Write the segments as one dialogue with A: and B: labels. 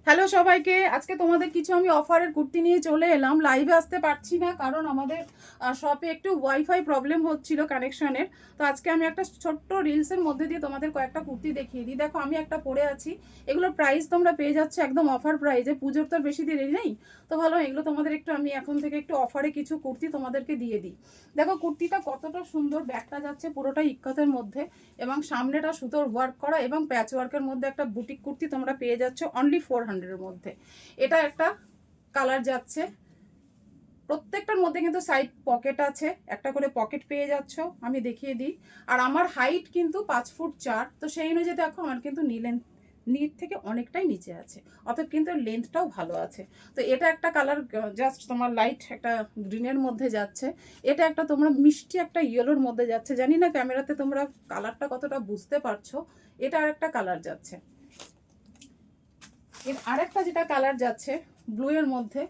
A: Hello সবাইকে, আজকে তোমাদের কিছু আমি অফারের কুর্তি নিয়ে চলে এলাম। লাইভে আসতে পারছি না কারণ আমাদের শপে একটু ওয়াইফাই প্রবলেম হচ্ছিল কানেকশনের। তো আজকে আমি একটা ছোট্ট রিলসের মধ্যে দিয়ে তোমাদের কয়েকটা কুর্তি দেখিয়ে দিই। দেখো আমি একটা পরে আছি, এগুলোর প্রাইস তোমরা পেয়ে যাচ্ছ একদম অফার প্রাইসে। পুজোর তো বেশি দেরি নেই, তো ভালো এগুলো তোমাদের একটু আমি এখন থেকে একটু অফারে কিছু কুর্তি তোমাদেরকে দিয়ে দিই। দেখো কুর্তিটা কতটা সুন্দর, ব্যাগটা যাচ্ছে পুরোটা ইক্কতের মধ্যে এবং সামনেটা সুতোর ওয়ার্ক করা এবং প্যাচ ওয়ার্কের মধ্যে একটা বুটিক কুর্তি তোমরা পেয়ে যাচ্ছ অনলি 400-এর মধ্যে। এটা একটা কালার যাচ্ছে, প্রত্যেকটার মধ্যে কিন্তু সাইড পকেট আছে, একটা করে পকেট পেয়ে যাচ্ছ। আমি দেখিয়ে দিই। আর আমার হাইট কিন্তু 5'4", তো সেই অনুযায়ী দেখো আমার কিন্তু নিট থেকে অনেকটাই নিচে আছে, অতএব কিন্তু লেন্থটাও ভালো আছে। তো এটা একটা কালার জাস্ট তোমার লাইট একটা গ্রিনের মধ্যে যাচ্ছে। এটা একটা তোমরা মিষ্টি একটা ইয়েলোর মধ্যে যাচ্ছে। জানি না ক্যামেরাতে তোমরা কালারটা কতটা বুঝতে পারছো। এটা আর একটা কালার যাচ্ছে। এর আরেকটা যেটা কালার যাচ্ছে ব্লু এর মধ্যে,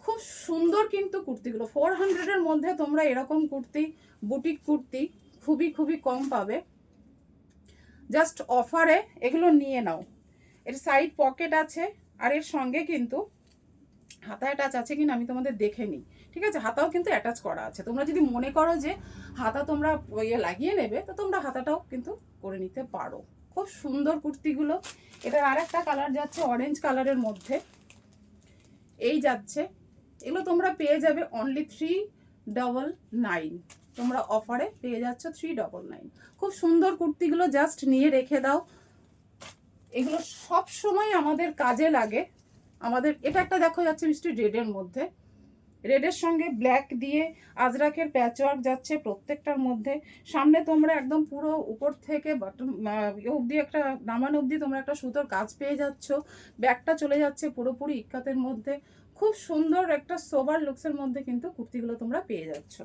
A: খুব সুন্দর কিন্তু কুর্তিগুলো। 400-এর মধ্যে তোমরা এরকম কুর্তি, বুটিক কুর্তি খুবই খুবই কম পাবে। জাস্ট অফারে এগুলো নিয়ে নাও। এর সাইড পকেট আছে আর এর সঙ্গে কিন্তু হাতা অ্যাটাচ আছে কিনা আমি তোমাদের দেখে নিই। ঠিক আছে, হাতাও কিন্তু অ্যাটাচ করা আছে। তোমরা যদি মনে করো যে হাতা তোমরা লাগিয়ে নেবে, তো তোমরা হাতাটাও কিন্তু করে নিতে পারো। খুব সুন্দর কুর্তিগুলো। এটার আরেকটা কালার যাচ্ছে অরেঞ্জ কালারের মধ্যে, এই যাচ্ছে। এগুলো তোমরা পেয়ে যাবে অনলি 399। তোমরা অফারে পেয়ে যাচ্ছ 399। খুব সুন্দর কুর্তিগুলো, জাস্ট নিয়ে রেখে দাও। এগুলো সব সময় আমাদের কাজে লাগে। আমাদের এটা একটা দেখো যাচ্ছে মিষ্টি রেডের মধ্যে, রেডের সঙ্গে ব্ল্যাক দিয়ে আজরাকের প্যাচওয়ার্ক যাচ্ছে প্রত্যেকটার মধ্যে। সামনে তোমরা একদম পুরো উপর থেকে বটম অবধি একটা নামানো অবধি তোমরা একটা সুতোর কাজ পেয়ে যাচ্ছ। ব্যাগটা চলে যাচ্ছে পুরোপুরি ইক্কাতের মধ্যে। খুব সুন্দর একটা সোবার লুকসের মধ্যে কিন্তু কুর্তিগুলো তোমরা পেয়ে যাচ্ছ।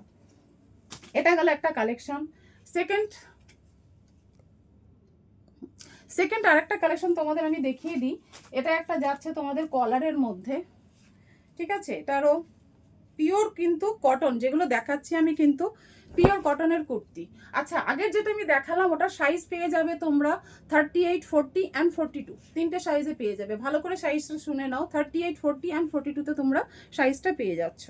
A: এটা গেল একটা কালেকশন। সেকেন্ড আরেকটা কালেকশন তোমাদের আমি দেখিয়ে দিই। এটা একটা যাচ্ছে তোমাদের কলারের মধ্যে। ঠিক আছে, এটারও পিওর কিন্তু কটন, যেগুলো দেখাচ্ছি আমি কিন্তু পিওর কটনের কুর্তি। আচ্ছা, আগের যেটা আমি দেখালাম ওটা সাইজ পেয়ে যাবে তোমরা 38, 40 অ্যান্ড 42, তিনটে সাইজে পেয়ে যাবে। ভালো করে সাইজটা শুনে নাও, 38, 40 অ্যান্ড 42-তে তোমরা সাইজটা পেয়ে যাচ্ছ।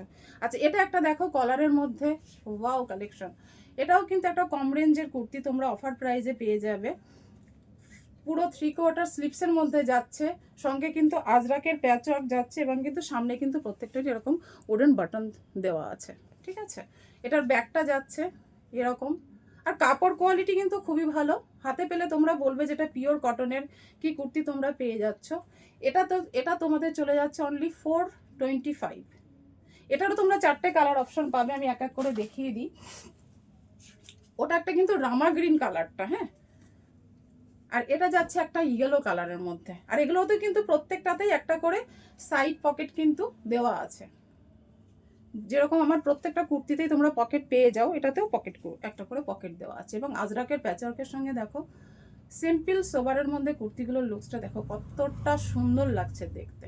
A: আচ্ছা, এটা একটা দেখো কলারের মধ্যে, ওয়াও কালেকশন। এটাও কিন্তু একটা কম রেঞ্জের কুর্তি, তোমরা অফার প্রাইজে পেয়ে যাবে। পুরো 3/4 স্লিপসের মধ্যে যাচ্ছে, সঙ্গে কিন্তু আজরাকের প্যাচওয়ার্ক যাচ্ছে এবং কিন্তু সামনে কিন্তু প্রত্যেকটারই এরকম উডেন বাটন দেওয়া আছে। ঠিক আছে, এটার ব্যাগটা যাচ্ছে এরকম। আর কাপড় কোয়ালিটি কিন্তু খুবই ভালো, হাতে পেলে তোমরা বলবে যেটা পিওর কটনের কি কুর্তি তোমরা পেয়ে যাচ্ছ। এটা তোমাদের চলে যাচ্ছে অনলি 425। এটারও তোমরা 4টে কালার অপশন পাবে, আমি এক এক করে দেখিয়ে দিই। ওটা একটা কিন্তু রামা গ্রিন কালারটা, হ্যাঁ, আর এটা যাচ্ছে একটা ইয়েলো কালারের মধ্যে। আর এগুলোতে কিন্তু প্রত্যেকটাতেই একটা করে সাইড পকেট কিন্তু দেওয়া আছে, যেরকম আমার প্রত্যেকটা কুর্তিতেই তোমরা পকেট পেয়ে যাও, এটাতেও পকেট একটা করে পকেট দেওয়া আছে। এবং আজরাকের প্যাচওয়ার্কের সঙ্গে দেখো সিম্পল সোবারের মধ্যে কুর্তিগুলোর লুকসটা দেখো কতটা সুন্দর লাগছে দেখতে।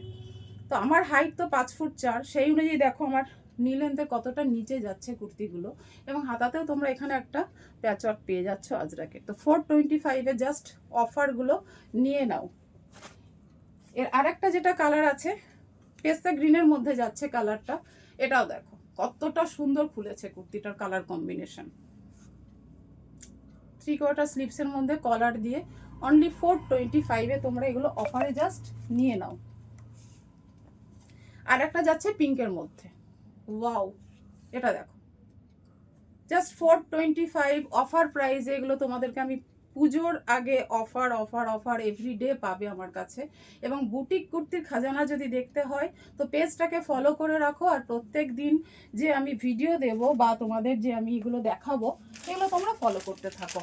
A: তো আমার হাইট তো 5'4", সেই অনুযায়ী দেখো আমার নি লেন্থের কতটা নিচে যাচ্ছে কুর্তিগুলো। এবং হাতাতেও তোমরা এখানে একটা প্যাচওয়ার্ক পেয়ে যাচ্ছ আজরাকে। তো 425-এ জাস্ট অফারগুলো নিয়ে নাও। এর আরেকটা যেটা কালার আছে পেস্তা গ্রিনের মধ্যে যাচ্ছে কালারটা, এটাও দেখো কতটা সুন্দর খুলেছে কুর্তিটার কালার কম্বিনেশন। 3/4 স্লিপসের মধ্যে কলার দিয়ে অনলি 425-এ তোমরা এগুলো অফারে জাস্ট নিয়ে নাও। আর একটা যাচ্ছে পিঙ্কের মধ্যে, ওয়াও, এটা দেখো জাস্ট 425 অফার প্রাইসে। এগুলো তোমাদেরকে আমি পুজোর আগে অফার অফার অফার এভরিডে পাবে আমার কাছে। এবং বুটিক কুর্তির খাজানা যদি দেখতে হয় তো পেজটাকে ফলো করে রাখো। আর প্রত্যেক দিন যে আমি ভিডিও দেব বা তোমাদের যে আমি এগুলো দেখাবো, এগুলো তোমরা ফলো করতে থাকো।